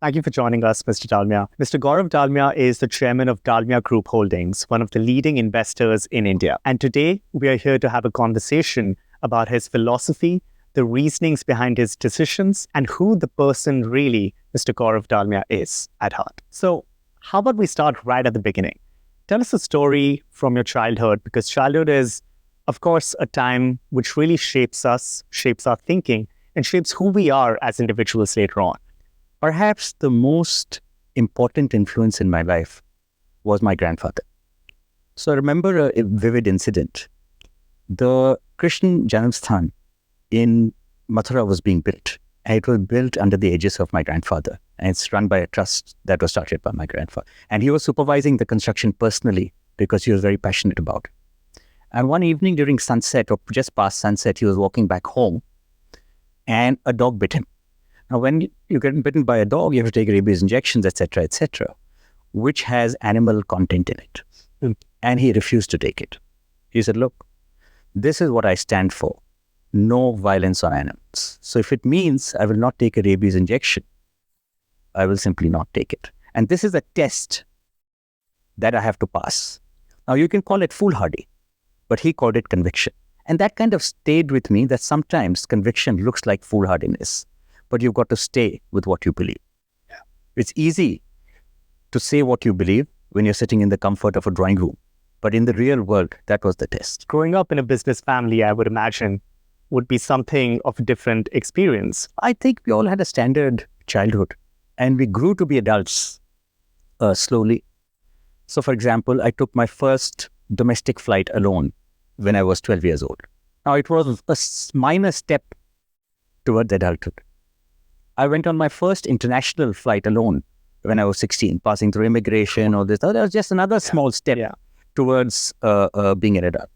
Thank you for joining us, Mr. Dalmia. Mr. Gaurav Dalmia is the chairman of Dalmia Group Holdings, one of the leading investors in India. And today we are here to have a conversation about his philosophy, the reasonings behind his decisions, and who the person really Mr. Gaurav Dalmia is at heart. So, how about we start right at the beginning? Tell us a story from your childhood, because childhood is, of course, a time which really shapes us, shapes our thinking, and shapes who we are as individuals later on. Perhaps the most important influence in my life was my grandfather. So I remember a vivid incident. The Krishna Janamsthan in Mathura was being built, and it was built under the aegis of my grandfather. And it's run by a trust that was started by my grandfather. And he was supervising the construction personally because he was very passionate about it. And one evening during sunset, or just past sunset, he was walking back home and a dog bit him. Now, when you get bitten by a dog, you have to take rabies injections, etc., which has animal content in it. And he refused to take it. He said, look, this is what I stand for. No violence on animals. So if it means I will not take a rabies injection, I will simply not take it. And this is a test that I have to pass. Now, you can call it foolhardy, but he called it conviction. And that kind of stayed with me, that sometimes conviction looks like foolhardiness, but you've got to stay with what you believe. Yeah. It's easy to say what you believe when you're sitting in the comfort of a drawing room. But in the real world, that was the test. Growing up in a business family, I would imagine, would be something of a different experience. I think we all had a standard childhood, and we grew to be adults slowly. So, for example, I took my first domestic flight alone when I was 12 years old. Now, it was a minor step towards adulthood. I went on my first international flight alone when I was 16, passing through immigration or this. That was just another small step towards being an adult.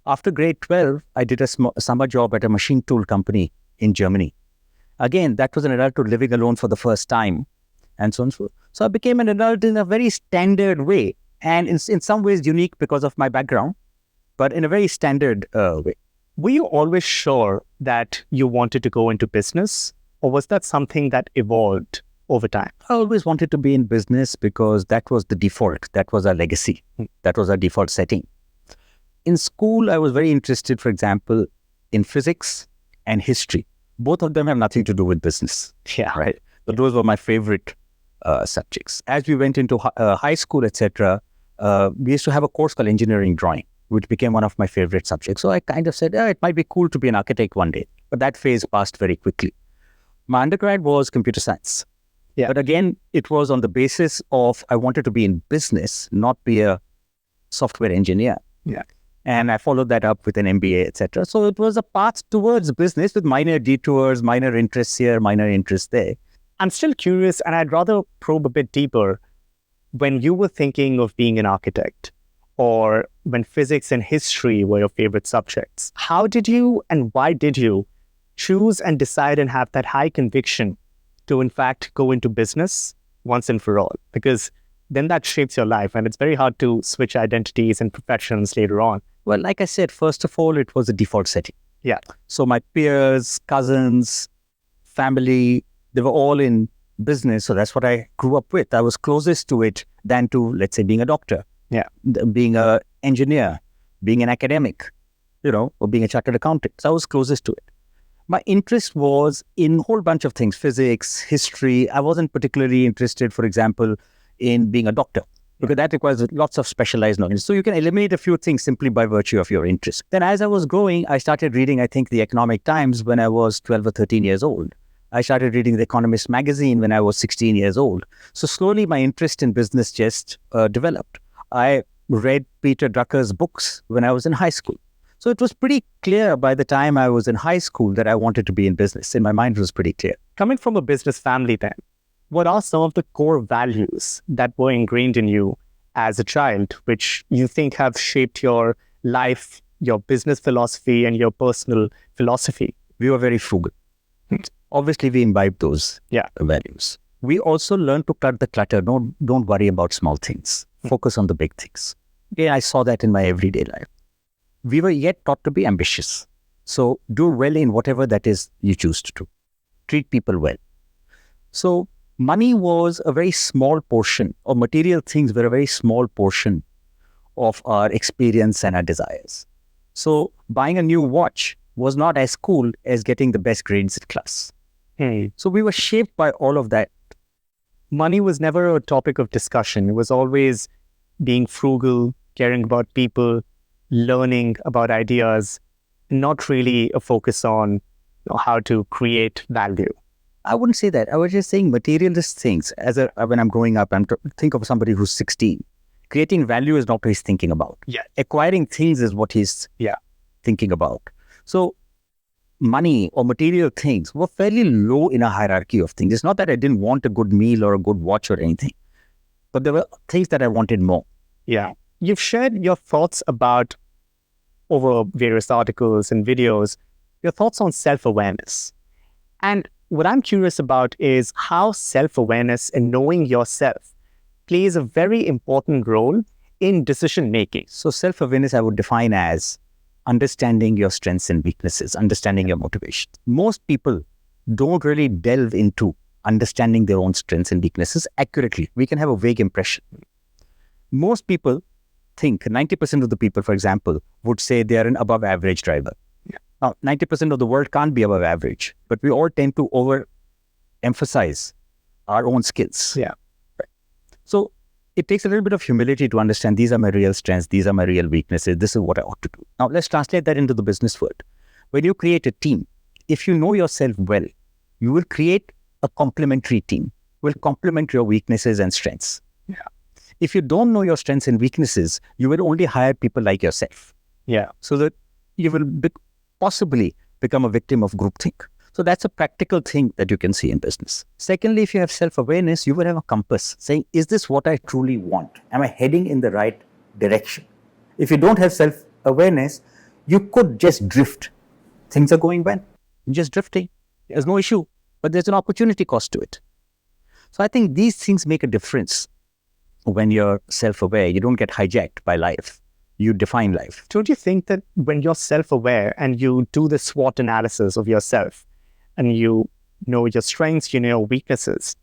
After grade 12, I did a summer job at a machine tool company in Germany. Again, that was an adulthood, living alone for the first time, and so on and so forth. So I became an adult in a very standard way, and in some ways unique because of my background, but in a very standard way. Were you always sure that you wanted to go into business, or was that something that evolved over time? I always wanted to be in business because that was the default. That was our legacy. That was our default setting. In school, I was very interested, for example, in physics and history. Both of them have nothing to do with business. Yeah. Right. But those were my favorite subjects. As we went into high school, etc., we used to have a course called engineering drawing, which became one of my favorite subjects. So I kind of said, it might be cool to be an architect one day. But that phase passed very quickly. My undergrad was computer science. Yeah. But again, it was on the basis of I wanted to be in business, not be a software engineer. Yeah. And I followed that up with an MBA, etc. So it was a path towards business with minor detours, minor interests here, minor interests there. I'm still curious, and I'd rather probe a bit deeper. When you were thinking of being an architect, or when physics and history were your favorite subjects, how did you and why did you choose and decide and have that high conviction to, in fact, go into business once and for all? Because then that shapes your life, and it's very hard to switch identities and professions later on. Well, like I said, first of all, it was a default setting. Yeah. So my peers, cousins, family, they were all in business. So that's what I grew up with. I was closest to it than to, let's say, being a doctor. Yeah. Being an engineer, being an academic, or being a chartered accountant. So I was closest to it. My interest was in a whole bunch of things, physics, history. I wasn't particularly interested, for example, in being a doctor, because that requires lots of specialized knowledge. So you can eliminate a few things simply by virtue of your interest. Then as I was growing, I started reading, I think, the Economic Times when I was 12 or 13 years old. I started reading the Economist magazine when I was 16 years old. So slowly my interest in business just developed. I read Peter Drucker's books when I was in high school. So it was pretty clear by the time I was in high school that I wanted to be in business. In my mind, it was pretty clear. Coming from a business family then, what are some of the core values that were ingrained in you as a child, which you think have shaped your life, your business philosophy, and your personal philosophy? We were very frugal. Obviously, we imbibed those values. We also learned to cut the clutter. Don't worry about small things. Focus on the big things. Again, I saw that in my everyday life. We were yet taught to be ambitious. So do well in whatever that is you choose to do. Treat people well. So money was a very small portion, or material things were a very small portion of our experience and our desires. So buying a new watch was not as cool as getting the best grades in class. So we were shaped by all of that. Money was never a topic of discussion. It was always being frugal, caring about people, learning about ideas, not really a focus on how to create value. I wouldn't say that. I was just saying materialist things. When I'm growing up, think of somebody who's 16. Creating value is not what he's thinking about. Yeah. Acquiring things is what he's thinking about. So money or material things were fairly low in a hierarchy of things. It's not that I didn't want a good meal or a good watch or anything, but there were things that I wanted more. Yeah. You've shared your thoughts about, over various articles and videos, your thoughts on self-awareness. And what I'm curious about is how self-awareness and knowing yourself plays a very important role in decision-making. So self-awareness I would define as understanding your strengths and weaknesses, understanding your motivations. Most people don't really delve into understanding their own strengths and weaknesses accurately. We can have a vague impression. Most people think, 90% of the people, for example, would say they are an above average driver. Now, 90% of the world can't be above average, but we all tend to overemphasize our own skills. Yeah. Right. So it takes a little bit of humility to understand these are my real strengths, these are my real weaknesses, this is what I ought to do. Now, let's translate that into the business world. When you create a team, if you know yourself well, you will create a complementary team, will complement your weaknesses and strengths. Yeah. If you don't know your strengths and weaknesses, you will only hire people like yourself. Yeah. So that you will possibly become a victim of groupthink. So that's a practical thing that you can see in business. Secondly, if you have self-awareness, you will have a compass saying, is this what I truly want? Am I heading in the right direction? If you don't have self-awareness, you could just drift. Things are going well. You're just drifting. There's no issue, but there's an opportunity cost to it. So I think these things make a difference when you're self-aware. You don't get hijacked by life. You define life. Don't you think that when you're self-aware and you do the SWOT analysis of yourself and you know your strengths, you know your weaknesses,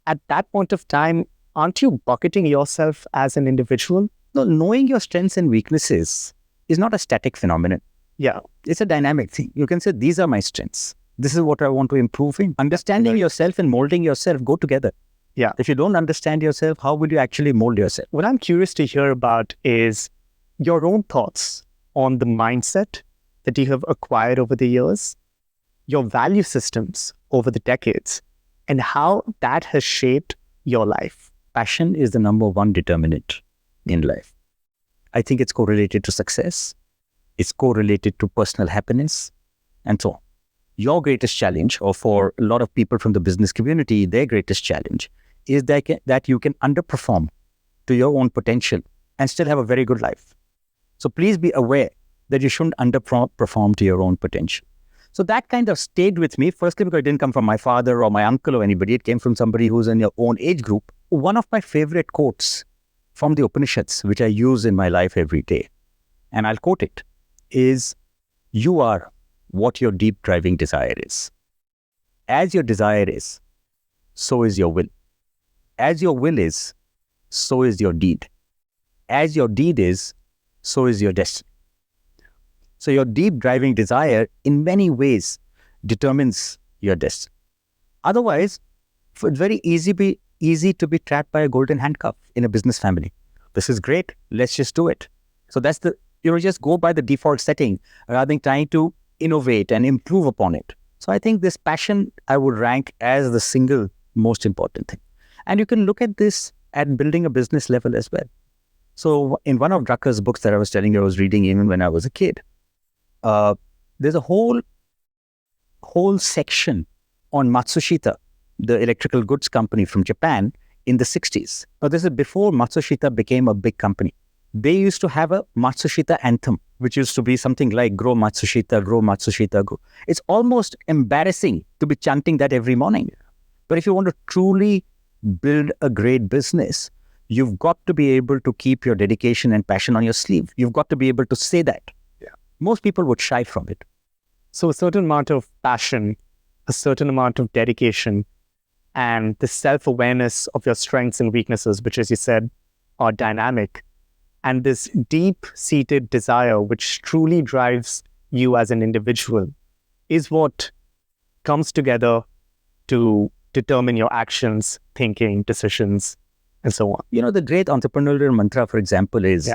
at that point of time, aren't you bucketing yourself as an individual? No, knowing your strengths and weaknesses is not a static phenomenon. Yeah. It's a dynamic thing. You can say, these are my strengths. This is what I want to improve in. Understanding yourself and molding yourself go together. Yeah. If you don't understand yourself, how will you actually mold yourself? What I'm curious to hear about is your own thoughts on the mindset that you have acquired over the years, your value systems over the decades, and how that has shaped your life. Passion is the number one determinant in life. I think it's correlated to success. It's correlated to personal happiness, and so on. Your greatest challenge, or for a lot of people from the business community, their greatest challenge is that you can underperform to your own potential and still have a very good life. So please be aware that you shouldn't underperform to your own potential. So that kind of stayed with me, firstly because it didn't come from my father or my uncle or anybody. It came from somebody who's in your own age group. One of my favorite quotes from the Upanishads, which I use in my life every day, and I'll quote it, is, you are what your deep driving desire is. As your desire is, so is your will. As your will is, so is your deed. As your deed is, so is your destiny. So your deep driving desire in many ways determines your destiny. Otherwise, it's very easy to be trapped by a golden handcuff in a business family. This is great. Let's just do it. So that's just go by the default setting rather than trying to innovate and improve upon it. So I think this passion I would rank as the single most important thing. And you can look at this at building a business level as well. So in one of Drucker's books that I was telling you I was reading even when I was a kid, there's a whole section on Matsushita, the electrical goods company from Japan in the 60s. Now this is before Matsushita became a big company. They used to have a Matsushita anthem, which used to be something like, grow Matsushita, grow Matsushita, grow. It's almost embarrassing to be chanting that every morning. But if you want to truly build a great business, you've got to be able to keep your dedication and passion on your sleeve. You've got to be able to say that. Yeah. Most people would shy from it. So a certain amount of passion, a certain amount of dedication and the self-awareness of your strengths and weaknesses, which, as you said, are dynamic, and this deep-seated desire, which truly drives you as an individual, is what comes together to determine your actions, thinking, decisions, and so on. The great entrepreneurial mantra, for example, is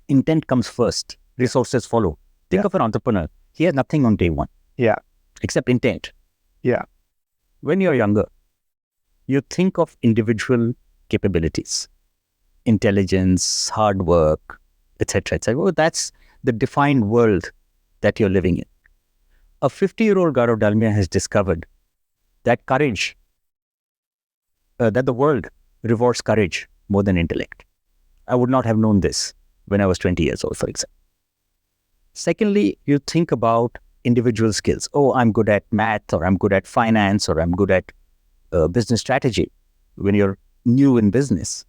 intent comes first, resources follow. Think of an entrepreneur. He has nothing on day one. Yeah. Except intent. Yeah. When you're younger, you think of individual capabilities, intelligence, hard work, etc., etc. Oh, that's the defined world that you're living in. A 50-year-old Gaurav Dalmia has discovered that courage, that the world rewards courage more than intellect. I would not have known this when I was 20 years old, for example. Secondly, you think about individual skills. Oh, I'm good at math, or I'm good at finance, or I'm good at business strategy when you're new in business.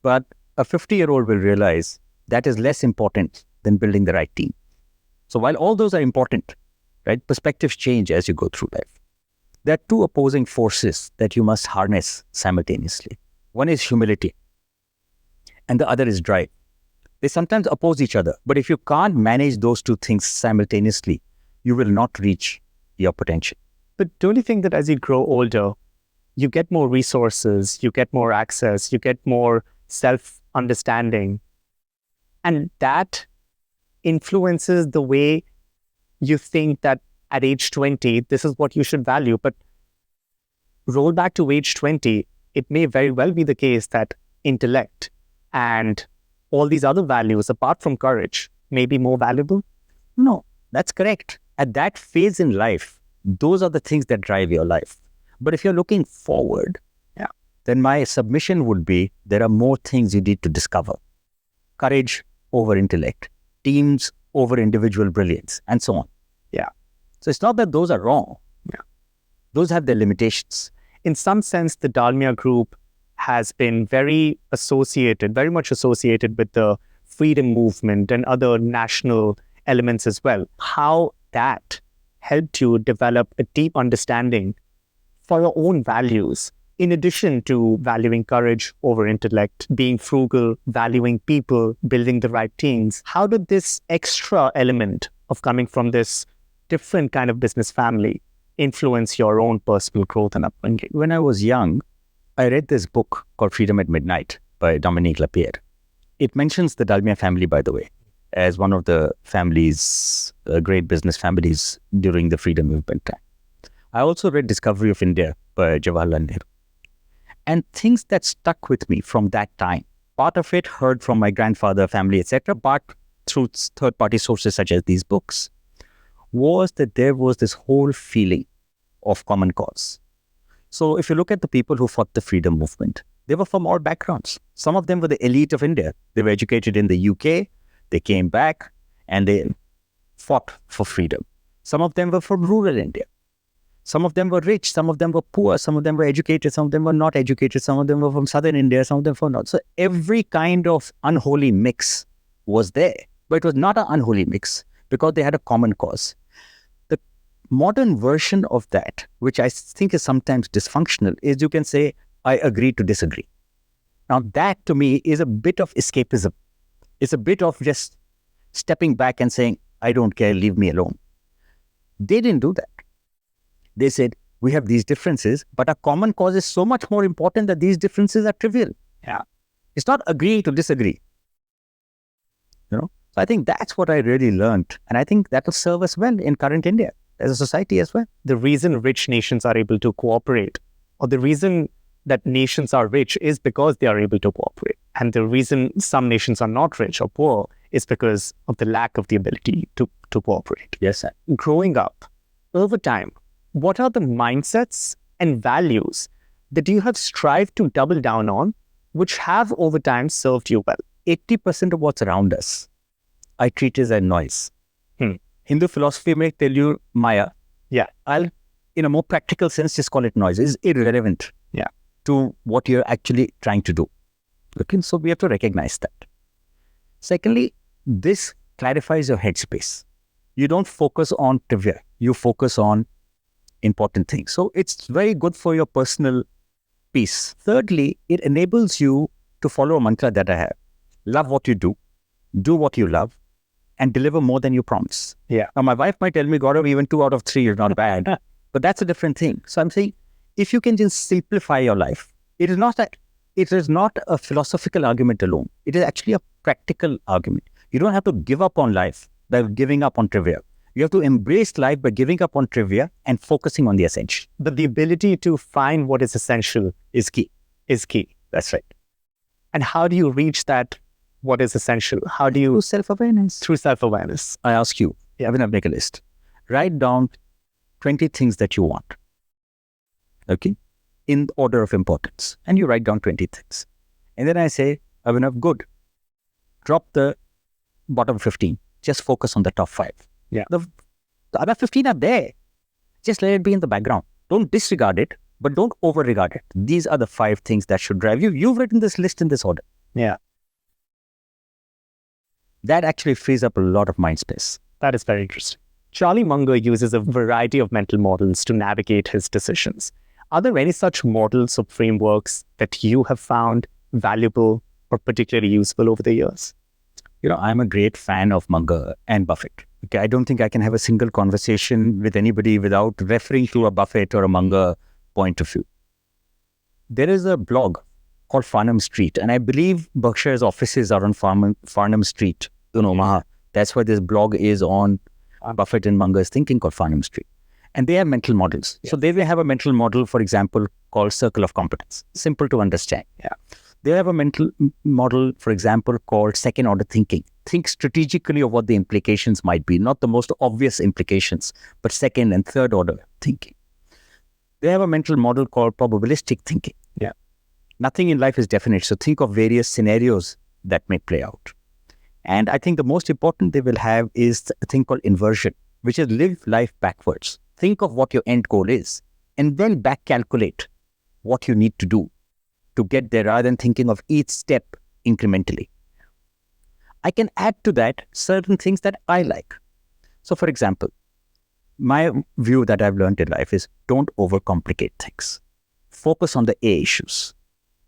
But a 50-year-old will realize that is less important than building the right team. So while all those are important, right, perspectives change as you go through life. There are two opposing forces that you must harness simultaneously. One is humility, and the other is drive. They sometimes oppose each other, but if you can't manage those two things simultaneously, you will not reach your potential. But don't you think that as you grow older, you get more resources, you get more access, you get more self-understanding, and that influences the way you think that at age 20, this is what you should value. But roll back to age 20, it may very well be the case that intellect and all these other values, apart from courage, may be more valuable? No, that's correct. At that phase in life, those are the things that drive your life. But if you're looking forward, then my submission would be there are more things you need to discover. Courage over intellect, teams over individual brilliance, and so on. Yeah. So it's not that those are wrong. Yeah. Those have their limitations. In some sense, the Dalmia Group has been very much associated with the freedom movement and other national elements as well. How that helped you develop a deep understanding for your own values, in addition to valuing courage over intellect, being frugal, valuing people, building the right teams. How did this extra element of coming from this different kind of business family influence your own personal growth and upbringing? When I was young, I read this book called Freedom at Midnight by Dominique Lapierre. It mentions the Dalmia family, by the way, as one of the families, great business families during the freedom movement time. I also read Discovery of India by Jawaharlal Nehru. And things that stuck with me from that time, part of it heard from my grandfather, family, etc., but through third-party sources such as these books, was that there was this whole feeling of common cause. So if you look at the people who fought the freedom movement, they were from all backgrounds. Some of them were the elite of India. They were educated in the UK, they came back, and they fought for freedom. Some of them were from rural India. Some of them were rich, some of them were poor, some of them were educated, some of them were not educated, some of them were from southern India, some of them were not. So every kind of unholy mix was there. But it was not an unholy mix because they had a common cause. The modern version of that, which I think is sometimes dysfunctional, is you can say, I agree to disagree. Now that to me is a bit of escapism. It's a bit of just stepping back and saying, I don't care, leave me alone. They didn't do that. They said, we have these differences, but our common cause is so much more important that these differences are trivial. Yeah. It's not agree to disagree. So I think that's what I really learned. And I think that will serve us well in current India as a society as well. The reason rich nations are able to cooperate, or the reason that nations are rich, is because they are able to cooperate. And the reason some nations are not rich or poor is because of the lack of the ability to cooperate. Yes, sir. Growing up, over time, what are the mindsets and values that you have strived to double down on, which have over time served you well? 80% of what's around us, I treat as a noise. Hindu philosophy may tell you Maya. Yeah. I'll, in a more practical sense, just call it noise. It's irrelevant to what you're actually trying to do. Okay, so we have to recognize that. Secondly, this clarifies your headspace. You don't focus on trivia. You focus on important thing. So it's very good for your personal peace. Thirdly, it enables you to follow a mantra that I have. Love what you do what you love, and deliver more than you promise. Yeah. Now, my wife might tell me, Gaurav, even 2 out of 3 is not bad, but that's a different thing. So I'm saying, if you can just simplify your life, it is not a philosophical argument alone. It is actually a practical argument. You don't have to give up on life by giving up on trivia. You have to embrace life by giving up on trivia and focusing on the essential. But the ability to find what is essential Is key. That's right. And how do you reach that? What is essential? How do you? Through self-awareness. Through self-awareness. I ask you, Abhinav, make a list. Write down 20 things that you want. Okay? In order of importance. And you write down 20 things. And then I say, Abhinav, good. Drop the bottom 15. Just focus on the top 5. Yeah. The other 15 are there. Just let it be in the background. Don't disregard it, but don't over-regard it. These are the 5 things that should drive you. You've written this list in this order. Yeah. That actually frees up a lot of mind space. That is very interesting. Charlie Munger uses a variety of mental models to navigate his decisions. Are there any such models or frameworks that you have found valuable or particularly useful over the years? I'm a great fan of Munger and Buffett. Okay, I don't think I can have a single conversation with anybody without referring to a Buffett or a Munger point of view. There is a blog called Farnham Street, and I believe Berkshire's offices are on Farnham Street in Omaha. That's why this blog is on Buffett and Munger's thinking called Farnham Street. And they have mental models. Yes. So they will have a mental model, for example, called Circle of Competence. Simple to understand. Yeah. They have a mental model, for example, called second order thinking. Think strategically of what the implications might be, not the most obvious implications, but second and third order thinking. They have a mental model called probabilistic thinking. Yeah. Nothing in life is definite, so think of various scenarios that may play out. And I think the most important they will have is a thing called inversion, which is live life backwards. Think of what your end goal is, and then back calculate what you need to do to get there rather than thinking of each step incrementally. I can add to that certain things that I like. So for example, my view that I've learned in life is don't overcomplicate things. Focus on the A issues.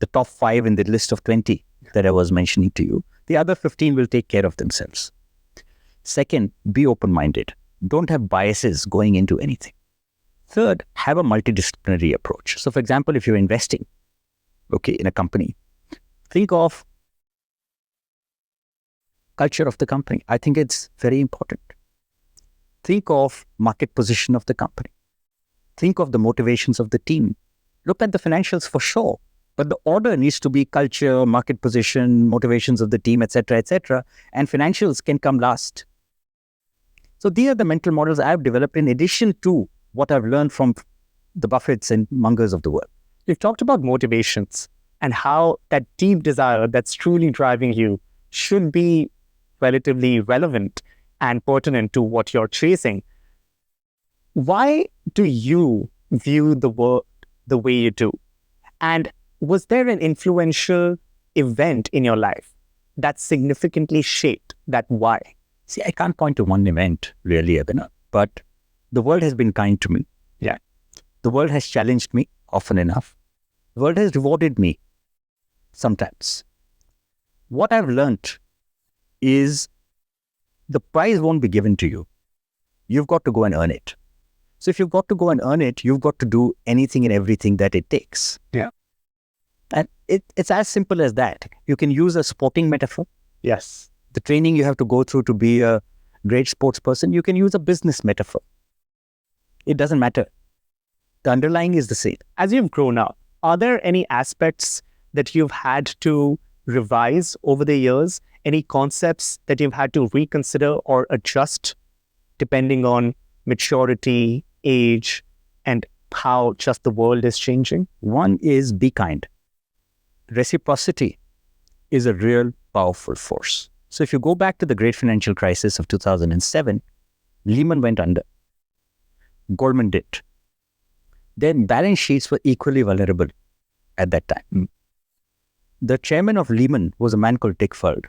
The top 5 in the list of 20 that I was mentioning to you. The other 15 will take care of themselves. Second, be open-minded. Don't have biases going into anything. Third, have a multidisciplinary approach. So for example, if you're investing, in a company, think of culture of the company. I think it's very important. Think of market position of the company. Think of the motivations of the team. Look at the financials for sure, but the order needs to be culture, market position, motivations of the team, etc., and financials can come last. So these are the mental models I've developed in addition to what I've learned from the Buffetts and Mungers of the world. You've talked about motivations and how that deep desire that's truly driving you should be relatively relevant and pertinent to what you're chasing. Why do you view the world the way you do? And was there an influential event in your life that significantly shaped that why? See, I can't point to one event really, Abhinav, but the world has been kind to me. Yeah. The world has challenged me often enough. The world has rewarded me sometimes. What I've learned is the prize won't be given to you. You've got to go and earn it. So if you've got to go and earn it, you've got to do anything and everything that it takes. Yeah. And it's as simple as that. You can use a sporting metaphor. Yes. The training you have to go through to be a great sports person. You can use a business metaphor. It doesn't matter. The underlying is the same. As you've grown up, are there any aspects that you've had to revise over the years? Any concepts that you've had to reconsider or adjust depending on maturity, age, and how just the world is changing? One is be kind. Reciprocity is a real powerful force. So if you go back to the great financial crisis of 2007, Lehman went under. Goldman did. Their balance sheets were equally vulnerable at that time. The chairman of Lehman was a man called Dick Fuld.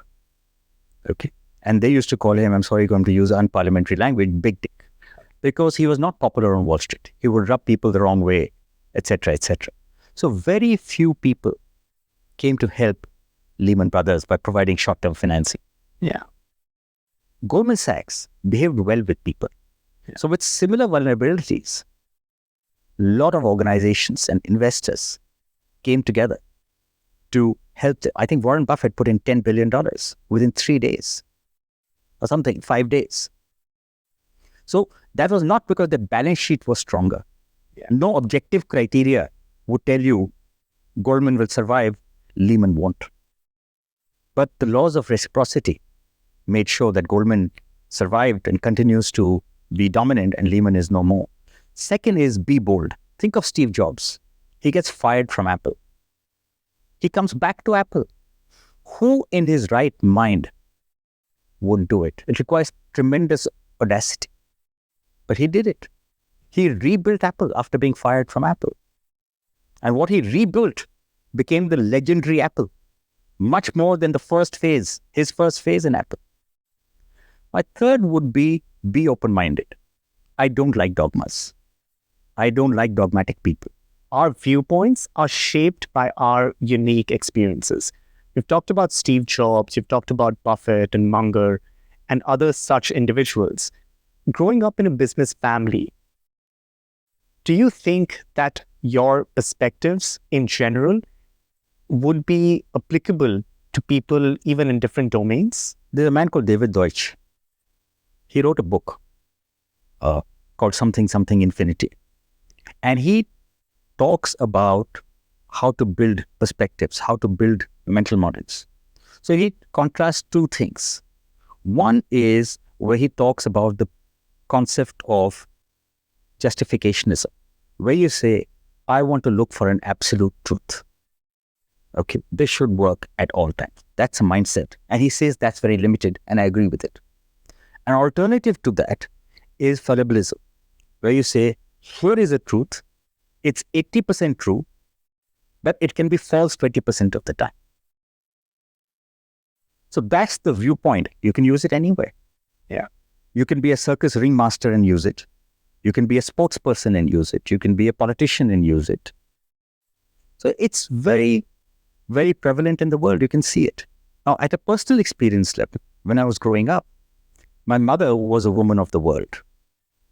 Okay. And they used to call him, I'm sorry, going to use unparliamentary language, Big Dick. because he was not popular on Wall Street. He would rub people the wrong way, etc., etc. So very few people came to help Lehman Brothers by providing short-term financing. Yeah. Goldman Sachs behaved well with people. Yeah. So with similar vulnerabilities, a lot of organizations and investors came together to help. I think Warren Buffett put in $10 billion within 3 days or something, 5 days. So that was not because the balance sheet was stronger. Yeah. No objective criteria would tell you Goldman will survive, Lehman won't. But the laws of reciprocity made sure that Goldman survived and continues to be dominant and Lehman is no more. Second is be bold. Think of Steve Jobs. He gets fired from Apple. He comes back to Apple. Who in his right mind would do it? It requires tremendous audacity. But he did it. He rebuilt Apple after being fired from Apple. And what he rebuilt became the legendary Apple, much more than the first phase, his first phase in Apple. My third would be open-minded. I don't like dogmas. I don't like dogmatic people. Our viewpoints are shaped by our unique experiences. We've talked about Steve Jobs, you've talked about Buffett and Munger and other such individuals. Growing up in a business family, do you think that your perspectives in general would be applicable to people even in different domains? There's a man called David Deutsch. He wrote a book called Something Infinity. And he talks about how to build perspectives, how to build mental models. So he contrasts two things. One is where he talks about the concept of justificationism, where you say, I want to look for an absolute truth. Okay, this should work at all times. That's a mindset. And he says that's very limited, and I agree with it. An alternative to that is fallibilism, where you say, here is a truth, it's 80% true, but it can be false 20% of the time. So that's the viewpoint. You can use it anywhere. Yeah. You can be a circus ringmaster and use it. You can be a sports person and use it. You can be a politician and use it. So it's very, very prevalent in the world. You can see it. Now, at a personal experience level, when I was growing up, my mother was a woman of the world.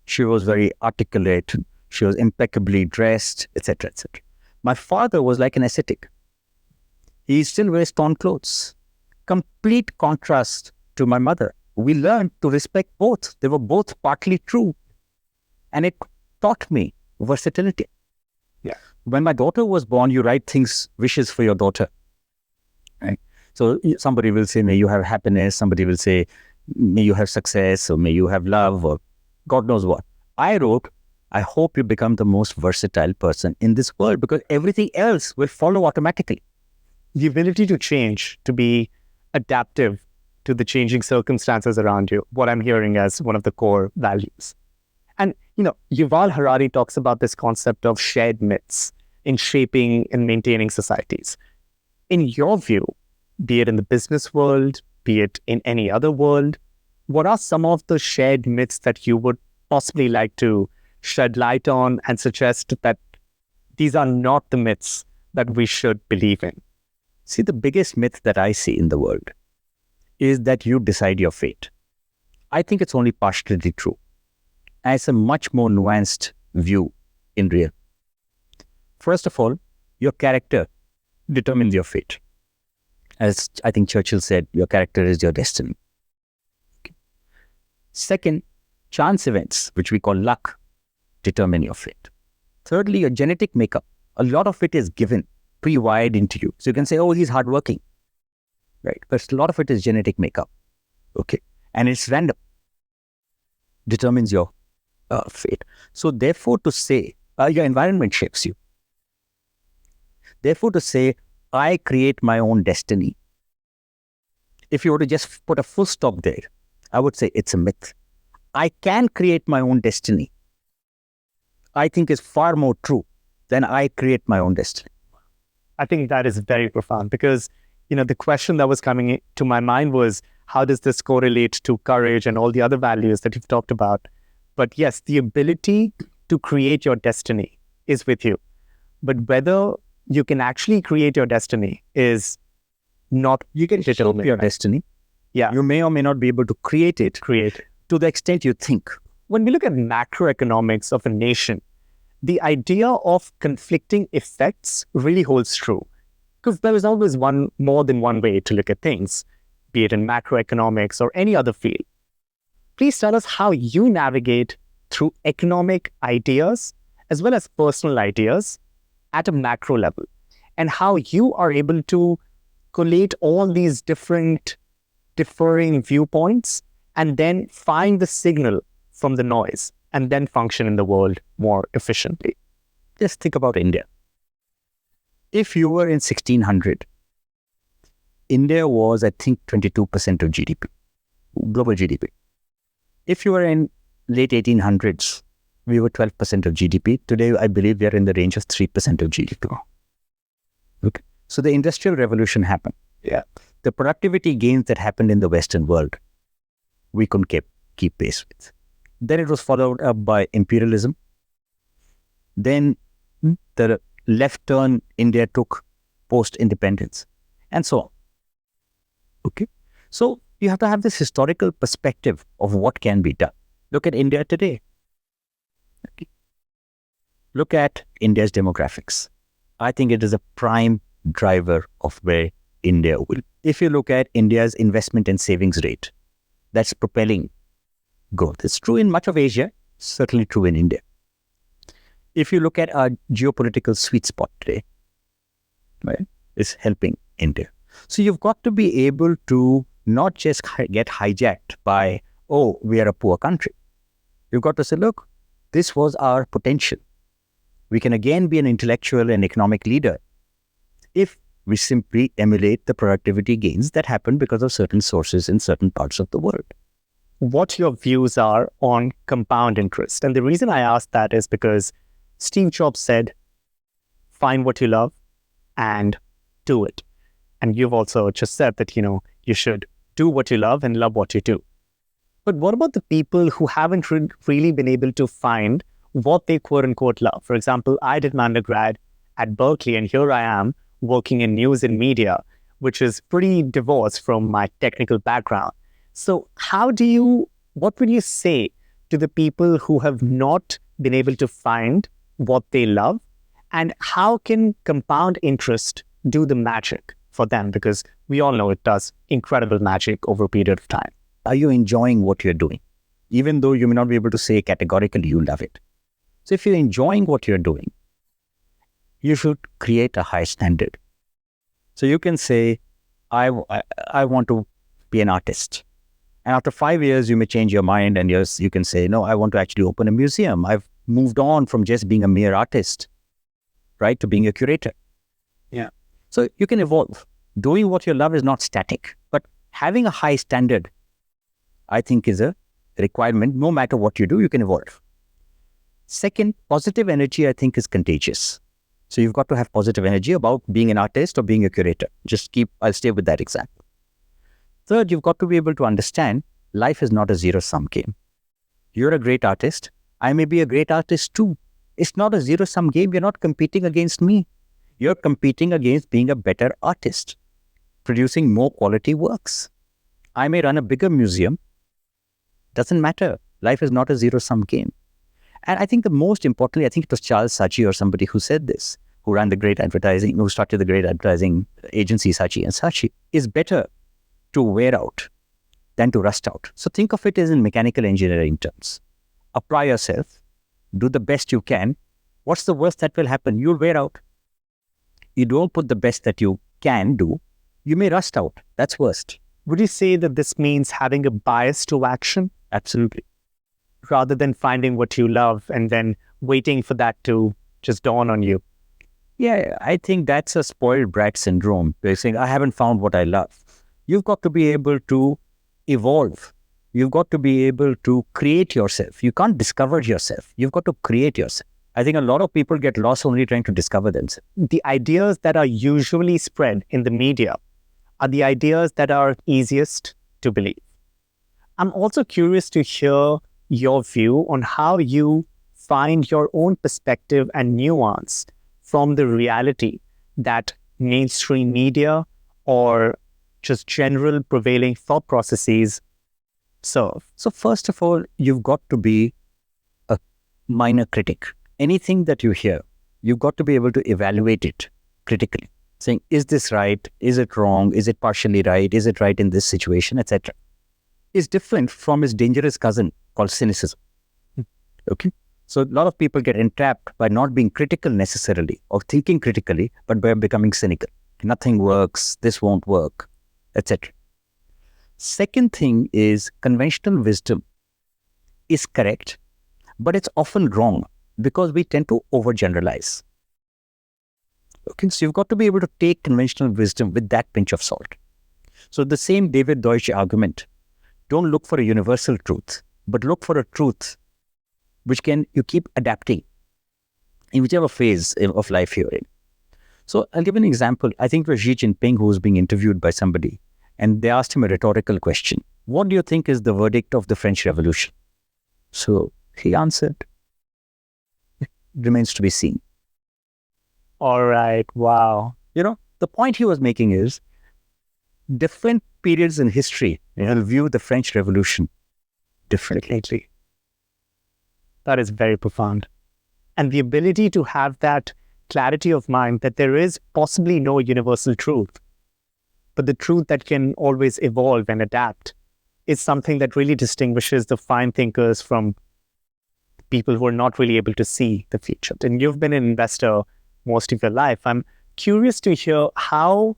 She was very articulate. She was impeccably dressed, etc., etc. My father was like an ascetic. He still wears torn clothes. Complete contrast to my mother. We learned to respect both. They were both partly true. And it taught me versatility. Yeah. When my daughter was born, you write wishes for your daughter. Right? So somebody will say, may you have happiness. Somebody will say, may you have success, or may you have love, or God knows what. I wrote, I hope you become the most versatile person in this world, because everything else will follow automatically. The ability to change, to be adaptive to the changing circumstances around you, what I'm hearing as one of the core values. And, Yuval Harari talks about this concept of shared myths in shaping and maintaining societies. In your view, be it in the business world, be it in any other world, what are some of the shared myths that you would possibly like to shed light on and suggest that these are not the myths that we should believe in? See, the biggest myth that I see in the world is that you decide your fate. I think it's only partially true. And it's a much more nuanced view in real. First of all, your character determines your fate. As I think Churchill said, your character is your destiny. Okay. Second, chance events, which we call luck, determine your fate. Thirdly, your genetic makeup. A lot of it is given, pre-wired into you. So you can say, oh, he's hardworking. Right? But a lot of it is genetic makeup. Okay. And it's random. Determines your fate. So therefore to say, your environment shapes you. Therefore to say, I create my own destiny. If you were to just put a full stop there, I would say it's a myth. I can create my own destiny. I think is far more true than I create my own destiny. I think that is very profound because, the question that was coming to my mind was, how does this correlate to courage and all the other values that you've talked about? But yes, the ability to create your destiny is with you. But whether you can actually create your destiny is not You can shape determined. your destiny. Yeah. You may or may not be able to create it to the extent you think. When we look at macroeconomics of a nation, the idea of conflicting effects really holds true. Because there is always more than one way to look at things, be it in macroeconomics or any other field. Please tell us how you navigate through economic ideas as well as personal ideas at a macro level, and how you are able to collate all these different differing viewpoints and then find the signal from the noise and then function in the world more efficiently. Just think about India. If you were in 1600, India was, I think, 22% of GDP, global GDP. If you were in late 1800s, we were 12% of GDP. Today, I believe we are in the range of 3% of GDP. Okay. So the Industrial Revolution happened. Yeah. The productivity gains that happened in the Western world, we couldn't keep pace with. Then it was followed up by imperialism. Then the left turn India took post-independence, and so on. Okay. So you have to have this historical perspective of what can be done. Look at India today. Okay. Look at India's demographics. I think it is a prime driver of where India will. If you look at India's investment and savings rate, that's propelling growth. It's true in much of Asia, certainly true in India. If you look at our geopolitical sweet spot today, right, it's helping India. So you've got to be able to not just get hijacked by, oh, we are a poor country. You've got to say, look, this was our potential. We can again be an intellectual and economic leader if we simply emulate the productivity gains that happen because of certain sources in certain parts of the world. What your views are on compound interest. And the reason I asked that is because Steve Jobs said, find what you love and do it. And you've also just said that, you should do what you love and love what you do. But what about the people who haven't really been able to find what they quote unquote love? For example, I did my undergrad at Berkeley, and here I am working in news and media, which is pretty divorced from my technical background. So what would you say to the people who have not been able to find what they love, and how can compound interest do the magic for them? Because we all know it does incredible magic over a period of time. Are you enjoying what you're doing? Even though you may not be able to say categorically you love it. So if you're enjoying what you're doing, you should create a high standard. So you can say, I want to be an artist. And after 5 years, you may change your mind and you can say, no, I want to actually open a museum. I've moved on from just being a mere artist, right, to being a curator. Yeah. So you can evolve. Doing what you love is not static, but having a high standard, I think, is a requirement. No matter what you do, you can evolve. Second, positive energy, I think, is contagious. So you've got to have positive energy about being an artist or being a curator. I'll stay with that example. Third, you've got to be able to understand life is not a zero-sum game. You're a great artist. I may be a great artist too. It's not a zero-sum game. You're not competing against me. You're competing against being a better artist, producing more quality works. I may run a bigger museum. Doesn't matter. Life is not a zero-sum game. And I think most importantly, I think it was Charles Saatchi or somebody who said this, who started the great advertising agency Saatchi and Saatchi, is better to wear out than to rust out. So think of it as in mechanical engineering terms. Apply yourself, do the best you can. What's the worst that will happen? You'll wear out. You don't put the best that you can do, you may rust out. That's worst. Would you say that this means having a bias to action? Absolutely. Rather than finding what you love and then waiting for that to just dawn on you? Yeah, I think that's a spoiled brat syndrome. They're saying, I haven't found what I love. You've got to be able to evolve. You've got to be able to create yourself. You can't discover yourself. You've got to create yourself. I think a lot of people get lost only trying to discover themselves. The ideas that are usually spread in the media are the ideas that are easiest to believe. I'm also curious to hear your view on how you find your own perspective and nuance from the reality that mainstream media or just general prevailing thought processes serve. So first of all, you've got to be a minor critic. Anything that you hear, you've got to be able to evaluate it critically, saying, is this right? Is it wrong? Is it partially right? Is it right in this situation, etc. Is different from his dangerous cousin called cynicism. Okay. So a lot of people get entrapped by not being critical necessarily or thinking critically, but by becoming cynical. Nothing works, this won't work, etc. Second thing is conventional wisdom is correct, but it's often wrong because we tend to overgeneralize. Okay, so you've got to be able to take conventional wisdom with that pinch of salt. So the same David Deutsch argument, don't look for a universal truth, but look for a truth which you keep adapting in whichever phase of life you're in. So I'll give an example. I think it was Xi Jinping who was being interviewed by somebody, and they asked him a rhetorical question. What do you think is the verdict of the French Revolution? So he answered, it remains to be seen. All right. Wow. The point he was making is different periods in history will view the French Revolution differently. That is very profound. And the ability to have that clarity of mind that there is possibly no universal truth, but the truth that can always evolve and adapt is something that really distinguishes the fine thinkers from people who are not really able to see the future. And you've been an investor most of your life. I'm curious to hear how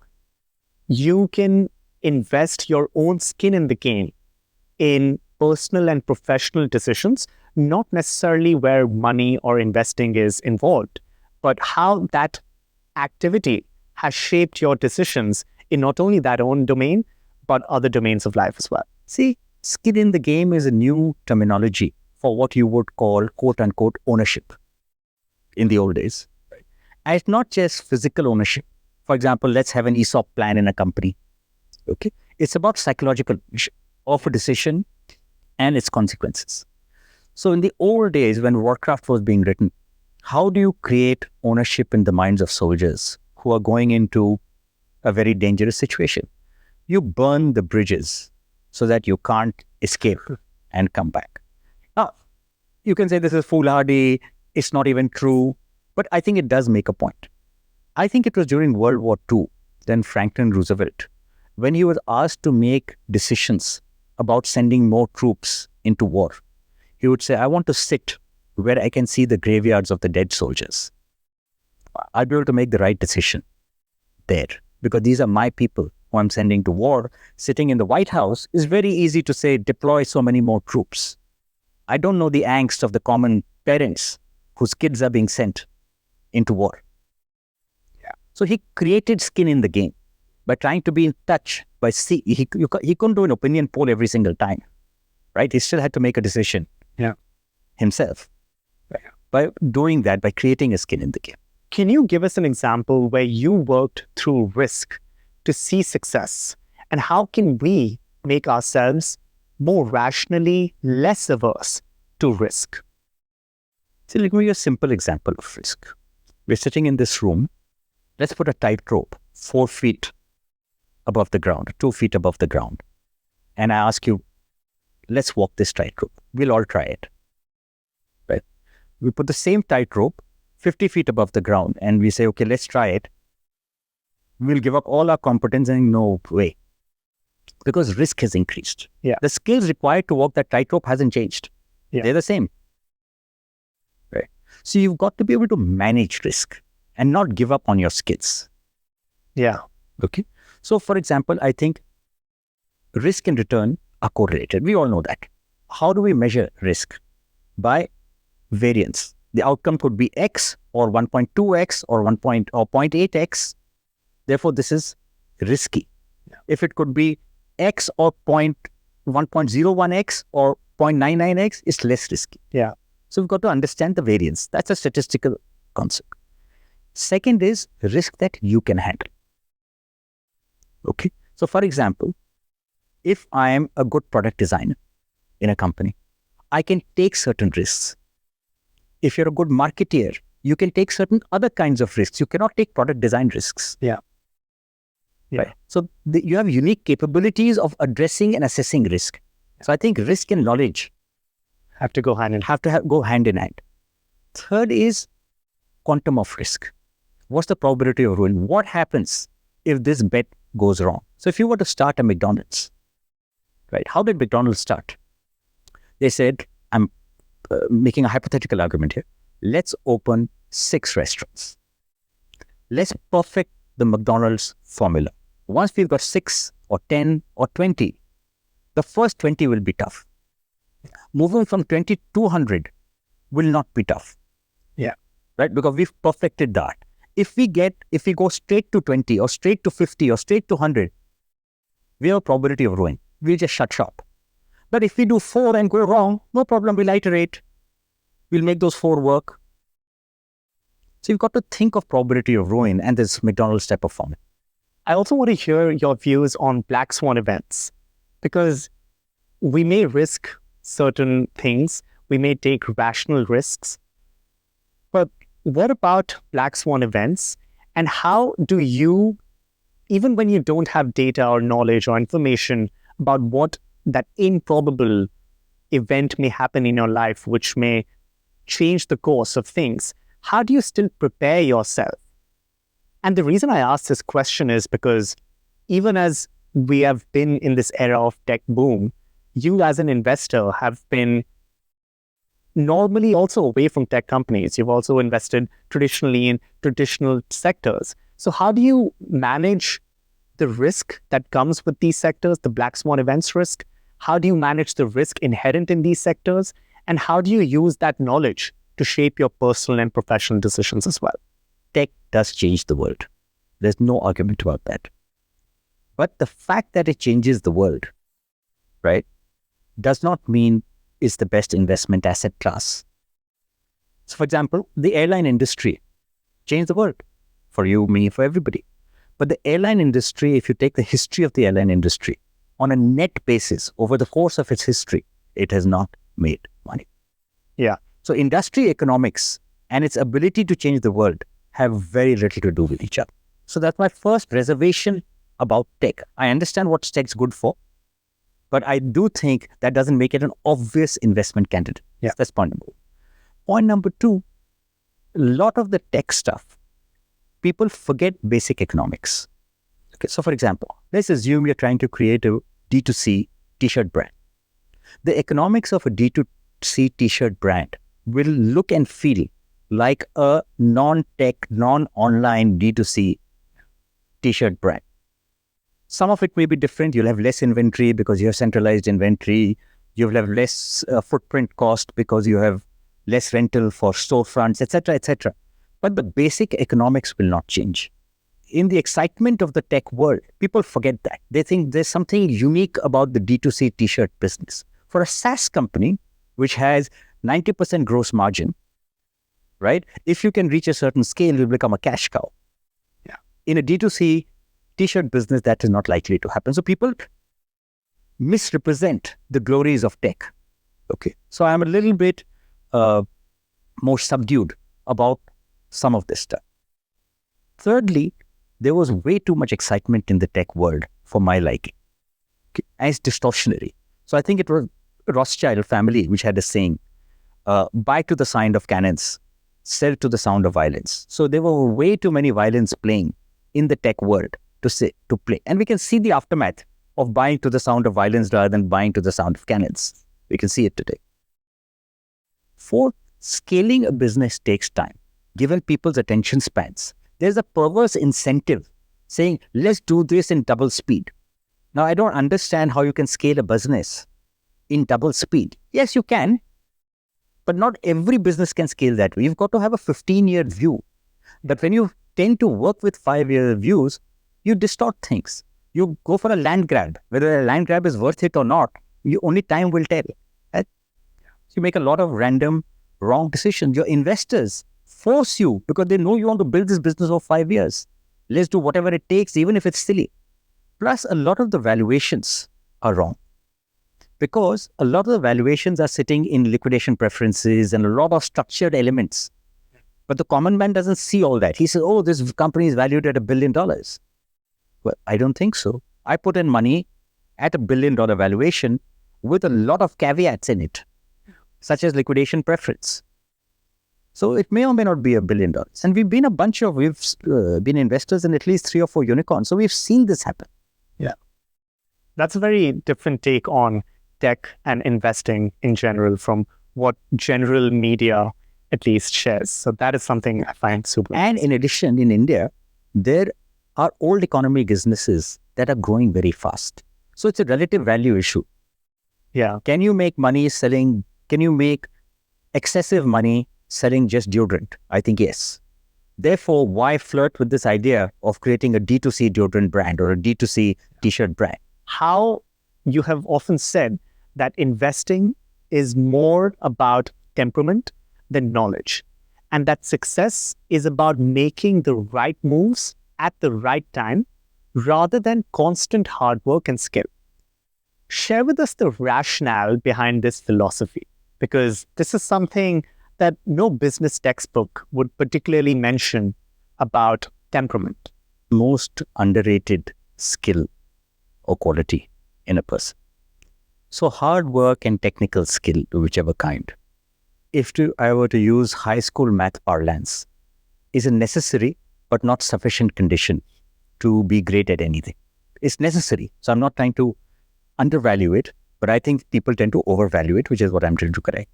you can invest your own skin in the game in personal and professional decisions, not necessarily where money or investing is involved, but how that activity has shaped your decisions in not only that own domain, but other domains of life as well. See, skin in the game is a new terminology for what you would call quote unquote ownership in the old days. And it's not just physical ownership. For example, let's have an ESOP plan in a company. Okay. It's about psychological ownership of a decision and its consequences. So in the old days when Warcraft was being written, how do you create ownership in the minds of soldiers who are going into a very dangerous situation? You burn the bridges so that you can't escape and come back. Now, you can say this is foolhardy, it's not even true, but I think it does make a point. I think it was during World War II, then Franklin Roosevelt, when he was asked to make decisions about sending more troops into war. He would say, I want to sit where I can see the graveyards of the dead soldiers. I'll be able to make the right decision there because these are my people who I'm sending to war. Sitting in the White House is very easy to say, deploy so many more troops. I don't know the angst of the common parents whose kids are being sent into war. Yeah. So he created skin in the game by trying to be in touch. He couldn't do an opinion poll every single time, right? He still had to make a decision himself. Yeah. By doing that, by creating a skin in the game. Can you give us an example where you worked through risk to see success? And how can we make ourselves more rationally less averse to risk? So let me give you a simple example of risk. We're sitting in this room. Let's put a tightrope 4 feet above the ground, 2 feet above the ground. And I ask you, let's walk this tightrope. We'll all try it. Right? We put the same tightrope 50 feet above the ground and we say, okay, let's try it. We'll give up all our competence and no way. Because risk has increased. Yeah. The skills required to walk that tightrope hasn't changed. Yeah. They're the same. Right. So you've got to be able to manage risk and not give up on your skills. Yeah. Okay. So for example, I think risk and return are correlated. We all know that. How do we measure risk? By variance. The outcome could be X or 1.2X or 0.8X. Therefore, this is risky. Yeah. If it could be X or 1.01X or 0.99X, it's less risky. Yeah. So we've got to understand the variance. That's a statistical concept. Second is risk that you can handle. Okay. So for example, if I am a good product designer in a company, I can take certain risks. If you're a good marketeer, you can take certain other kinds of risks. You cannot take product design risks. Yeah. Right. So you have unique capabilities of addressing and assessing risk. So I think risk and knowledge Have to go hand in hand. go hand in hand. Third is quantum of risk. What's the probability of ruin? What happens if this bet goes wrong? So if you were to start a McDonald's, right? How did McDonald's start? They said, I'm making a hypothetical argument here. Let's open 6 restaurants. Let's perfect the McDonald's formula. Once we've got 6 or 10 or 20, the first 20 will be tough. Moving from 20 to 200 will not be tough. Yeah. Right? Because we've perfected that. If we go straight to 20 or straight to 50 or straight to 100, we have a probability of ruin. We'll just shut shop. But if we do 4 and go wrong, no problem, we'll iterate. We'll make those 4 work. So you've got to think of probability of ruin and this McDonald's type of formula. I also want to hear your views on black swan events, because we may risk certain things, we may take rational risks, but what about black swan events? And how do you, even when you don't have data or knowledge or information about what that improbable event may happen in your life, which may change the course of things, how do you still prepare yourself? And the reason I ask this question is because even as we have been in this era of tech boom, you as an investor have been normally also away from tech companies. You've also invested traditionally in traditional sectors. So how do you manage the risk that comes with these sectors, the black swan events risk? How do you manage the risk inherent in these sectors? And how do you use that knowledge to shape your personal and professional decisions as well? Tech does change the world. There's no argument about that. But the fact that it changes the world, right, does not mean it's the best investment asset class. So, for example, the airline industry changed the world for you, me, for everybody. But the airline industry, if you take the history of the airline industry, on a net basis, over the course of its history, it has not made money. Yeah. So industry economics and its ability to change the world have very little to do with each other. So that's my first reservation about tech. I understand what tech's good for, but I do think that doesn't make it an obvious investment candidate. Yeah. That's point number 1. Point number 2, a lot of the tech stuff, people forget basic economics. Okay, so for example, let's assume you're trying to create a D2C t-shirt brand. The economics of a D2C t-shirt brand will look and feel like a non-tech, non-online D2C t-shirt brand. Some of it may be different. You'll have less inventory because you have centralized inventory. You'll have less footprint cost because you have less rental for storefronts, etc., etc. But the basic economics will not change. In the excitement of the tech world, people forget that. They think there's something unique about the D2C t-shirt business. For a SaaS company, which has 90% gross margin, right? If you can reach a certain scale, you'll become a cash cow. Yeah. In a D2C t-shirt business, that is not likely to happen. So people misrepresent the glories of tech. Okay. So I'm a little bit more subdued about some of this stuff. Thirdly, there was way too much excitement in the tech world for my liking. Okay. And it's distortionary. So I think it was Rothschild family which had a saying, buy to the sound of cannons, sell to the sound of violence. So there were way too many violins playing in the tech world to play. And we can see the aftermath of buying to the sound of violence rather than buying to the sound of cannons. We can see it today. Fourth, scaling a business takes time. Given people's attention spans, there's a perverse incentive saying, let's do this in double speed. Now, I don't understand how you can scale a business in double speed. Yes, you can, but not every business can scale that way. You've got to have a 15-year view. But when you tend to work with 5-year views, you distort things. You go for a land grab. Whether a land grab is worth it or not, only time will tell. Right? So you make a lot of random, wrong decisions. Your investors force you because they know you want to build this business over 5 years. Let's do whatever it takes, even if it's silly. Plus, a lot of the valuations are wrong. Because a lot of the valuations are sitting in liquidation preferences and a lot of structured elements. But the common man doesn't see all that. He says, oh, this company is valued at $1 billion. Well, I don't think so. I put in money at $1 billion valuation with a lot of caveats in it, such as liquidation preference. So it may or may not be $1 billion. And we've been been investors in at least 3 or 4 unicorns. So we've seen this happen. Yeah. That's a very different take on tech and investing in general from what general media at least shares. So that is something I find super. And in addition, in India, there are old economy businesses that are growing very fast. So it's a relative value issue. Yeah. Can you make excessive money selling just deodorant? I think yes. Therefore, why flirt with this idea of creating a D2C deodorant brand or a D2C t-shirt brand? How you have often said that investing is more about temperament than knowledge, and that success is about making the right moves at the right time rather than constant hard work and skill. Share with us the rationale behind this philosophy, because this is something that no business textbook would particularly mention about temperament. Most underrated skill or quality in a person. So hard work and technical skill, whichever kind, I were to use high school math parlance, is a necessary but not sufficient condition to be great at anything. It's necessary. So I'm not trying to undervalue it, but I think people tend to overvalue it, which is what I'm trying to correct.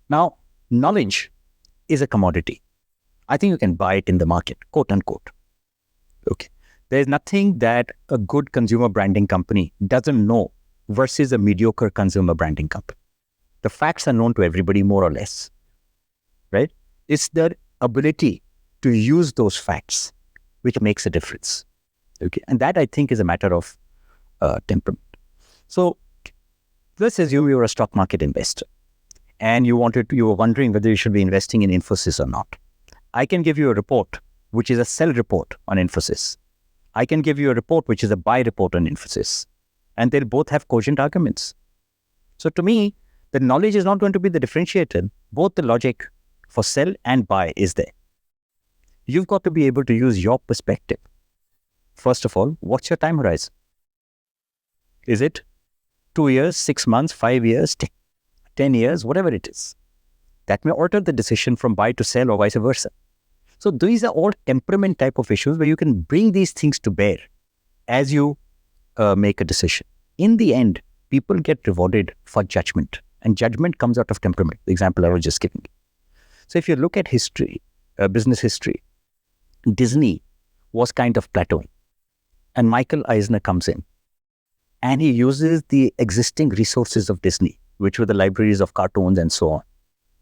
Now, knowledge is a commodity. I think you can buy it in the market, quote unquote. Okay. There's nothing that a good consumer branding company doesn't know versus a mediocre consumer branding company. The facts are known to everybody more or less, right? It's their ability to use those facts which makes a difference. Okay. And that I think is a matter of temperament. So let's assume you're a stock market investor and you were wondering whether you should be investing in Infosys or not. I can give you a report, which is a sell report on Infosys. I can give you a report, which is a buy report on Infosys. And they'll both have cogent arguments. So to me, the knowledge is not going to be the differentiator. Both the logic for sell and buy is there. You've got to be able to use your perspective. First of all, what's your time horizon? Is it 2 years, 6 months, 5 years, 10 years, whatever it is? That may alter the decision from buy to sell or vice versa. So these are all temperament type of issues where you can bring these things to bear as you make a decision. In the end, people get rewarded for judgment, and judgment comes out of temperament, the example I was just giving. So if you look at history, business history, Disney was kind of plateauing, and Michael Eisner comes in, and he uses the existing resources of Disney, which were the libraries of cartoons and so on,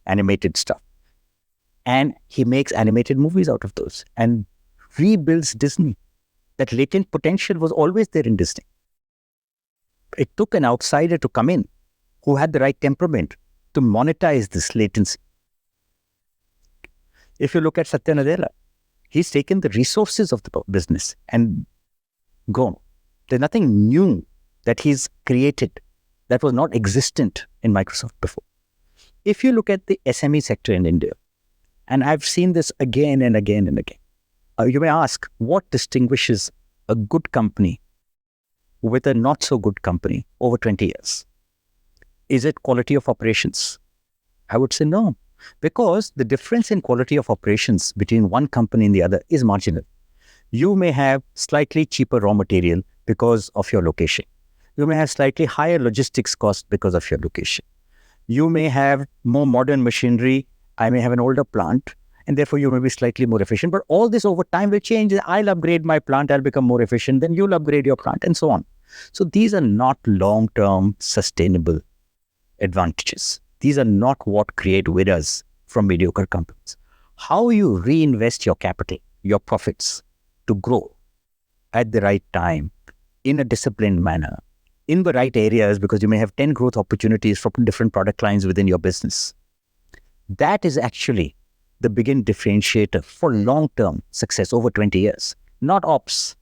animated stuff. And he makes animated movies out of those and rebuilds Disney. That latent potential was always there in Disney. It took an outsider to come in who had the right temperament to monetize this latency. If you look at Satya Nadella, he's taken the resources of the business and gone. There's nothing new that he's created that was not existent in Microsoft before. If you look at the SME sector in India, and I've seen this again and again and again, you may ask, what distinguishes a good company with a not so good company over 20 years? Is it quality of operations? I would say no, because the difference in quality of operations between one company and the other is marginal. You may have slightly cheaper raw material because of your location. You may have slightly higher logistics cost because of your location. You may have more modern machinery. I may have an older plant, and therefore you may be slightly more efficient. But all this over time will change. I'll upgrade my plant, I'll become more efficient, then you'll upgrade your plant, and so on. So these are not long-term sustainable advantages. These are not what create winners from mediocre companies. How you reinvest your capital, your profits, to grow at the right time, in a disciplined manner, in the right areas, because you may have 10 growth opportunities from different product lines within your business. That is actually the big differentiator for long-term success over 20 years. Not ops,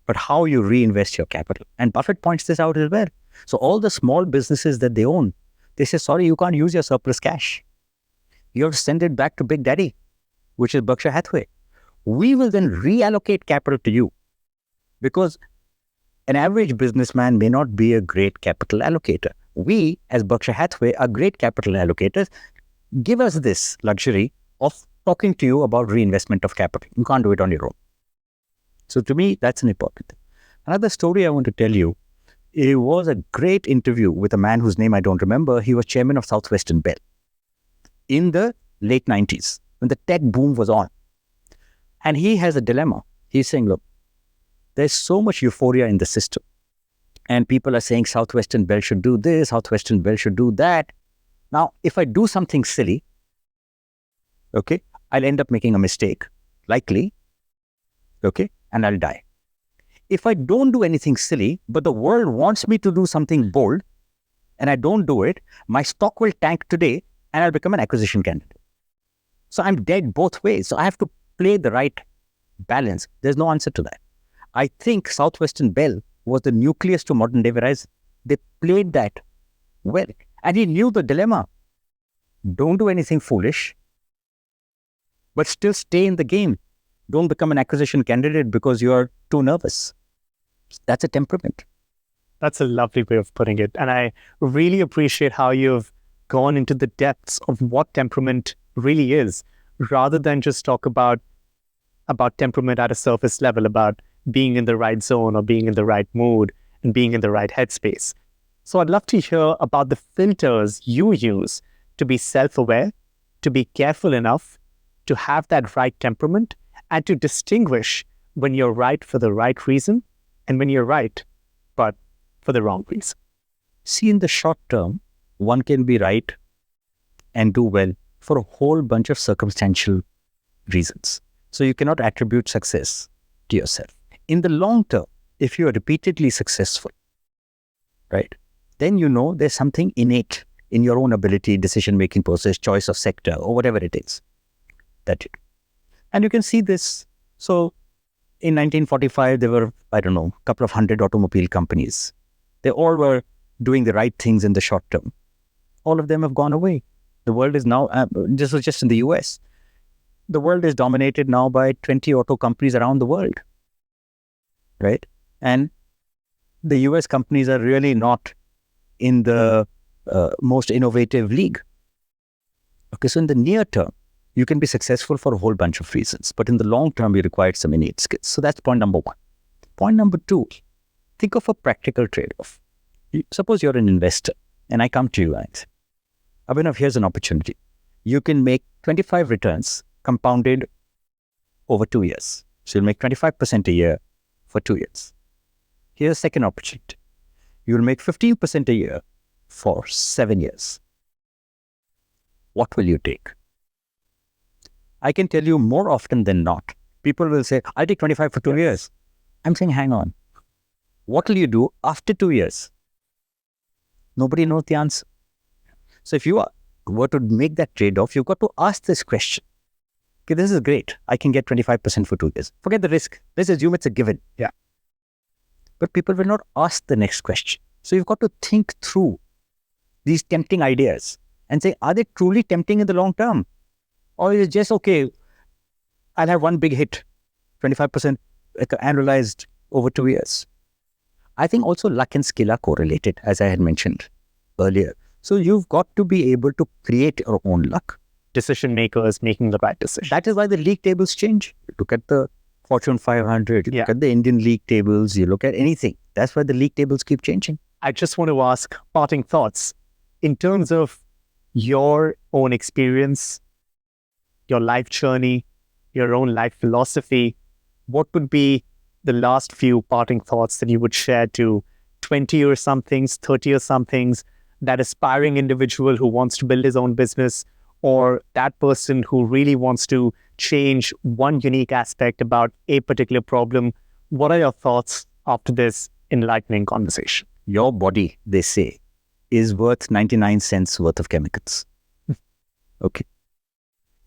but how you reinvest your capital. And Buffett points this out as well. So all the small businesses that they own, they say, sorry, you can't use your surplus cash. You have to send it back to Big Daddy, which is Berkshire Hathaway. We will then reallocate capital to you, because an average businessman may not be a great capital allocator. We, as Berkshire Hathaway, are great capital allocators. Give us this luxury of talking to you about reinvestment of capital. You can't do it on your own. So to me, that's an important thing. Another story I want to tell you, it was a great interview with a man whose name I don't remember. He was chairman of Southwestern Bell in the late 90s when the tech boom was on. And he has a dilemma. He's saying, look, there's so much euphoria in the system. And people are saying Southwestern Bell should do this, Southwestern Bell should do that. Now, if I do something silly, okay, I'll end up making a mistake, likely, okay, and I'll die. If I don't do anything silly, but the world wants me to do something bold, and I don't do it, my stock will tank today, and I'll become an acquisition candidate. So I'm dead both ways. So I have to play the right balance. There's no answer to that. I think Southwestern Bell was the nucleus to modern day Verizon. They played that well. And he knew the dilemma. Don't do anything foolish, but still stay in the game. Don't become an acquisition candidate because you're too nervous. That's a temperament. That's a lovely way of putting it. And I really appreciate how you've gone into the depths of what temperament really is, rather than just talk about temperament at a surface level, about being in the right zone or being in the right mood and being in the right headspace. So I'd love to hear about the filters you use to be self-aware, to be careful enough to have that right temperament, and to distinguish when you're right for the right reason and when you're right, but for the wrong reason. See, in the short term, one can be right and do well for a whole bunch of circumstantial reasons. So you cannot attribute success to yourself. In the long term, if you are repeatedly successful, right, then you know there's something innate in your own ability, decision-making process, choice of sector, or whatever it is that you do. And you can see this. So in 1945, there were, I don't know, a couple of hundred automobile companies. They all were doing the right things in the short term. All of them have gone away. The world is now, this was just in the US, the world is dominated now by 20 auto companies around the world, right? And the US companies are really not in the most innovative league. Okay, so in the near term, you can be successful for a whole bunch of reasons, but in the long term, you require some innate skills. So that's point number one. Point number two, think of a practical trade-off. Suppose you're an investor and I come to you and say, Abhinav, here's an opportunity. You can make 25 returns compounded over 2 years. So you'll make 25% a year for 2 years. Here's a second opportunity. You'll make 15% a year for 7 years. What will you take? I can tell you more often than not, people will say, I'll take 25 for 2 years. I'm saying, hang on. What will you do after 2 years? Nobody knows the answer. So if you were to make that trade-off, you've got to ask this question. Okay, this is great. I can get 25% for 2 years. Forget the risk. Let's assume it's a given. Yeah. But people will not ask the next question. So you've got to think through these tempting ideas and say, are they truly tempting in the long term? Or is it just, okay, I'll have one big hit, 25% annualized over 2 years. I think also luck and skill are correlated, as I had mentioned earlier. So you've got to be able to create your own luck. Decision makers making the right decision. That is why the league tables change. You look at the Fortune 500, you look at the Indian league tables, you look at anything. That's why the league tables keep changing. I just want to ask parting thoughts in terms of your own experience, your life journey, your own life philosophy. What would be the last few parting thoughts that you would share to 20 or somethings, 30 or somethings, that aspiring individual who wants to build his own business, or that person who really wants to change one unique aspect about a particular problem? What are your thoughts after this enlightening conversation? Your body, they say, is worth 99 cents worth of chemicals. Okay.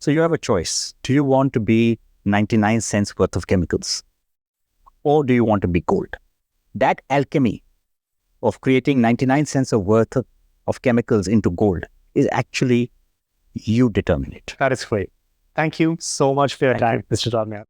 So you have a choice. Do you want to be 99 cents worth of chemicals? Or do you want to be gold? That alchemy of creating 99 cents of worth of chemicals into gold is actually you determine it. That is great. Thank you so much for your time, Mr. Dalmia.